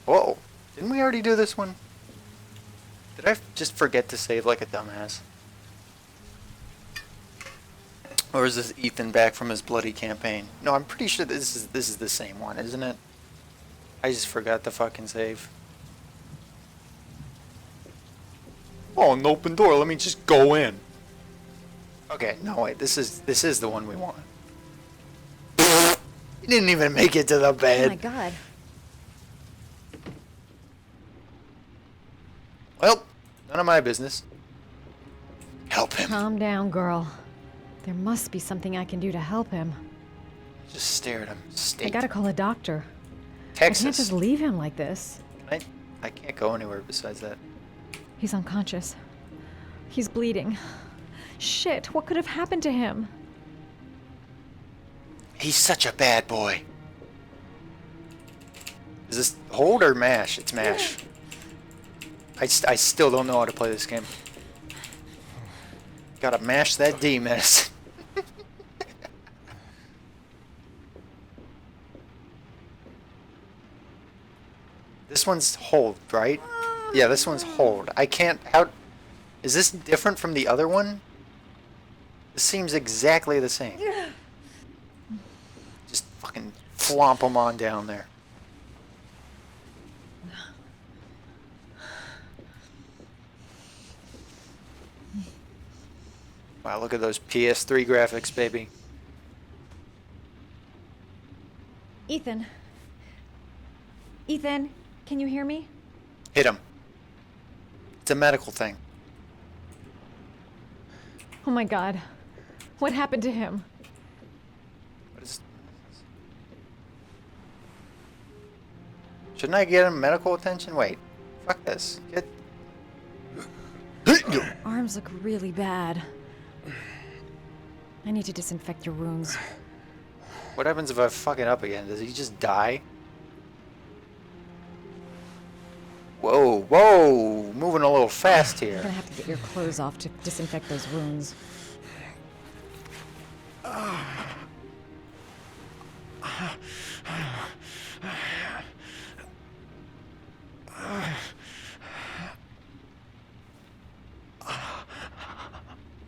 Whoa. Didn't we already do this one? Did I just forget to save like a dumbass? Or is this Ethan back from his bloody campaign? No, I'm pretty sure this is the same one, isn't it? I just forgot to fucking save. Oh, an open door. Let me just go in. Okay, no wait. This is the one we want. You didn't even make it to the bed. Oh my god. Well, none of my business. Help him. Calm down, girl. There must be something I can do to help him. Just stare at him. State. I gotta call a doctor. Texas. I can't just leave him like this. I can't go anywhere besides that. He's unconscious. He's bleeding. Shit, what could have happened to him? He's such a bad boy. Is this hold or mash? It's mash. I still don't know how to play this game. Gotta mash that D, miss. This one's hold, right? Yeah, this one's hold. I can't... How... Is this different from the other one? This seems exactly the same. Just fucking flomp them on down there. Wow, look at those PS3 graphics, baby. Ethan. Ethan, can you hear me? Hit him. It's a medical thing. Oh my god. What happened to him? What is... Shouldn't I get him medical attention? Wait. Fuck this. Get... Arms look really bad. I need to disinfect your wounds. What happens if I fuck it up again? Does he just die? Whoa, whoa! Moving a little fast You're here. gonna have to get your clothes off to disinfect those wounds.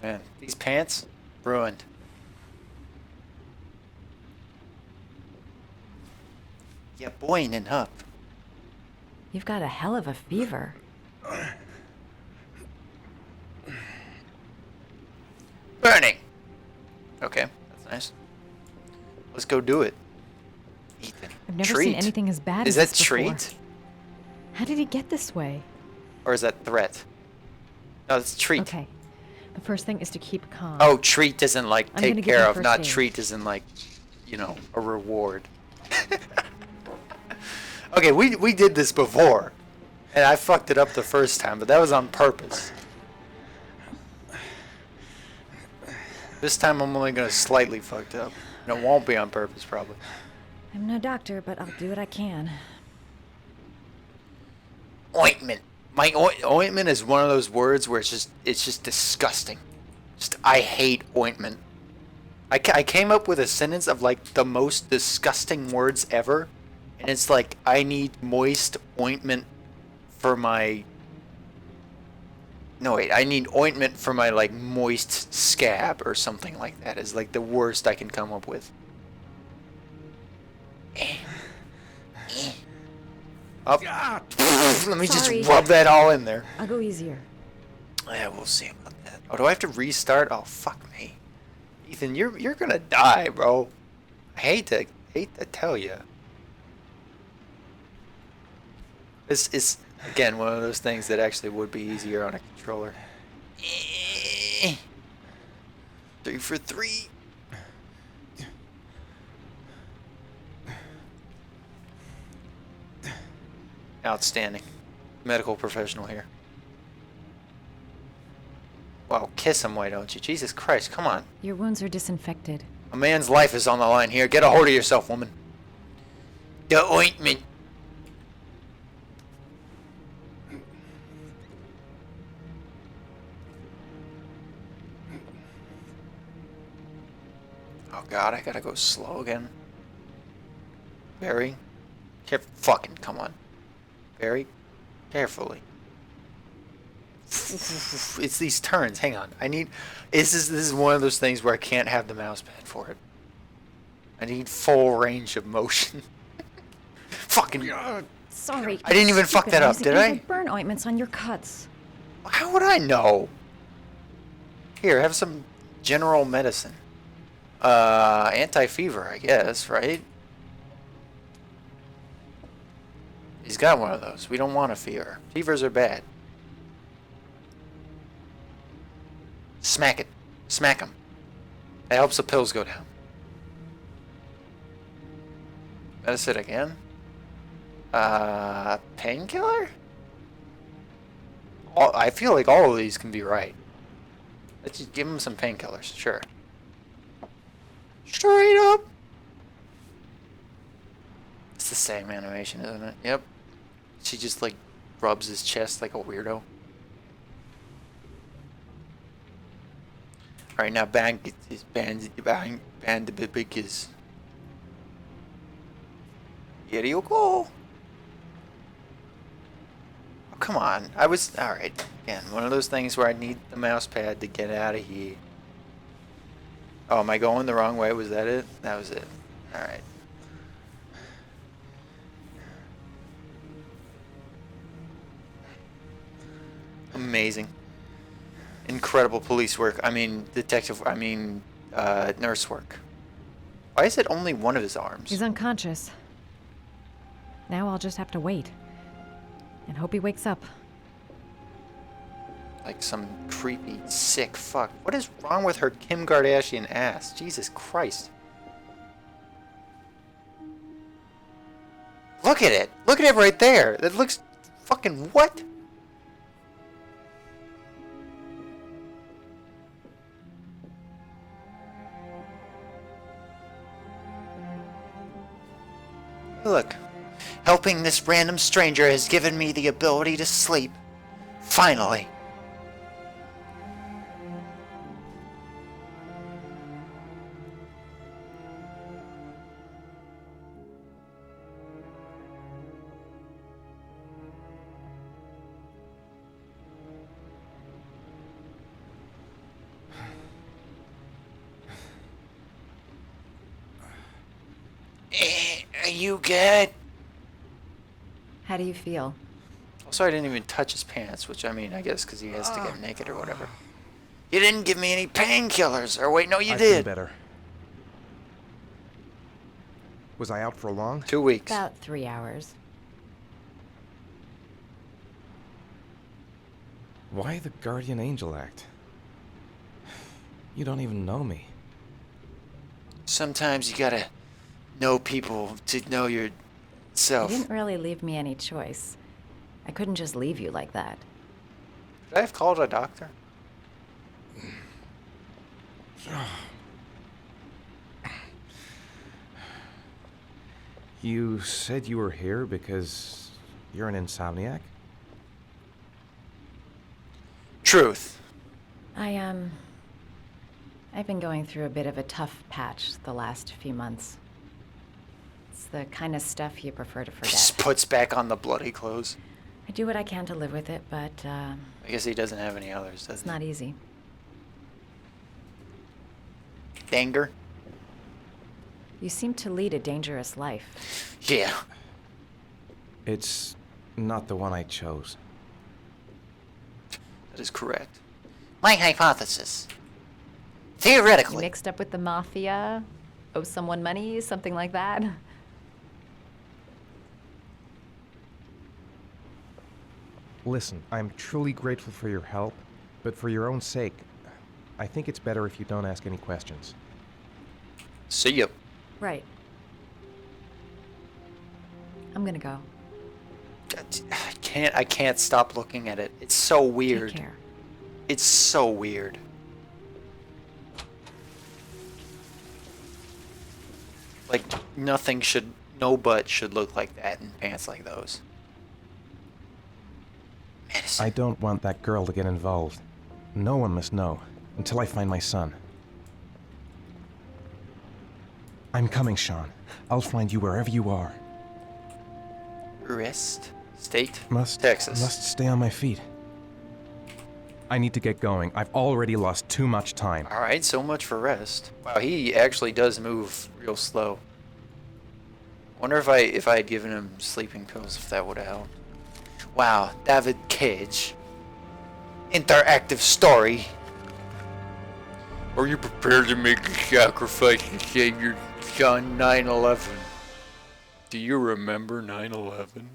Man, these pants, ruined. Yeah, boining up. You've got a hell of a fever. Burning! Okay, that's nice. Let's go do it. Ethan. I've never treat. seen anything as bad Is as that this before. treat? How did he get this way? Or is that threat? No, it's treat. Okay. The first thing is to keep calm. Oh, treat isn't like I'm take gonna give care you of, first not aid. treat isn't like, you know, a reward. Okay, we did this before. And I fucked it up the first time, but that was on purpose. This time I'm only gonna slightly fuck it up. And it won't be on purpose, probably. I'm no doctor, but I'll do what I can. Ointment. My ointment is one of those words where it's just disgusting. Just I hate ointment. I came up with a sentence of like the most disgusting words ever, and it's like I need moist ointment for my. No wait, I need ointment for my like moist scab or something like that. Is like the worst I can come up with. Up. Let me Sorry. just rub that all in there. I'll go easier. Yeah, we'll see about that. Oh, do I have to restart? Oh, fuck me. Ethan, you're gonna die, bro. I hate to tell you. It's again one of those things that actually would be easier on a controller. 3 for 3. Outstanding. Medical professional here. Wow, kiss him, why don't you? Jesus Christ, come on. Your wounds are disinfected. A man's life is on the line here. Get a hold of yourself, woman. The ointment. Oh god, I gotta go slow again. Barry? Here, fucking, come on. very carefully. It's these turns. Hang on. This is one of those things where I can't have the mouse pad for it. I need full range of motion. Fucking. Sorry. I didn't even fuck that up, did I? Burn ointments on your cuts. How would I know? Here, have some general medicine. Anti-fever, I guess, right? He's got one of those. We don't want a fever. Fevers are bad. Smack it. Smack them. That helps the pills go down. Medicine again? Painkiller? I feel like all of these can be right. Let's just give him some painkillers, sure. Straight up! It's the same animation, isn't it? Yep. She just like rubs his chest like a weirdo. Alright, now band the big is. Here you go. Oh, come on. Alright. Again, one of those things where I need the mouse pad to get out of here. Oh, am I going the wrong way? Was that it? That was it. Alright. Amazing. Incredible police work. Nurse work. Why is it only one of his arms? He's unconscious. Now I'll just have to wait. And hope he wakes up. Like some creepy, sick fuck. What is wrong with her Kim Kardashian ass? Jesus Christ. Look at it. Look at it right there. That looks fucking what? Look. Helping this random stranger has given me the ability to sleep. Finally. Are you good? How do you feel? Also, I didn't even touch his pants, which, I guess because he has to get naked or whatever. You didn't give me any painkillers. Or wait, no, you I did. feel better. Was I out for long? 2 weeks. About 3 hours. Why the guardian angel act? You don't even know me. Sometimes you gotta know people to know yourself. You didn't really leave me any choice. I couldn't just leave you like that. Should I have called a doctor? You said you were here because you're an insomniac? Truth. I've been going through a bit of a tough patch the last few months. It's the kind of stuff you prefer to Just forget. puts back on the bloody clothes. I do what I can to live with it, but I guess he doesn't have any others, does it's he? not easy. Anger? You seem to lead a dangerous life. Yeah. It's not the one I chose. That is correct. My hypothesis. You Theoretically. mixed up with the mafia? Owe someone money? Something like that? Listen, I'm truly grateful for your help, but for your own sake, I think it's better if you don't ask any questions. See ya. Right. I'm gonna go. I can't stop looking at it. It's so weird. Take care. It's so weird. Like, no butt should look like that in pants like those. Medicine. I don't want that girl to get involved. No one must know, until I find my son. I'm coming, Sean. I'll find you wherever you are. Rest State? Must Texas. stay on my feet. I need to get going. I've already lost too much time. Alright, so much for rest. Wow, he actually does move real slow. Wonder if I had given him sleeping pills, if that would have helped. Wow, David Cage. Interactive story. Are you prepared to make a sacrifice to save your son 9/11? Do you remember 9/11?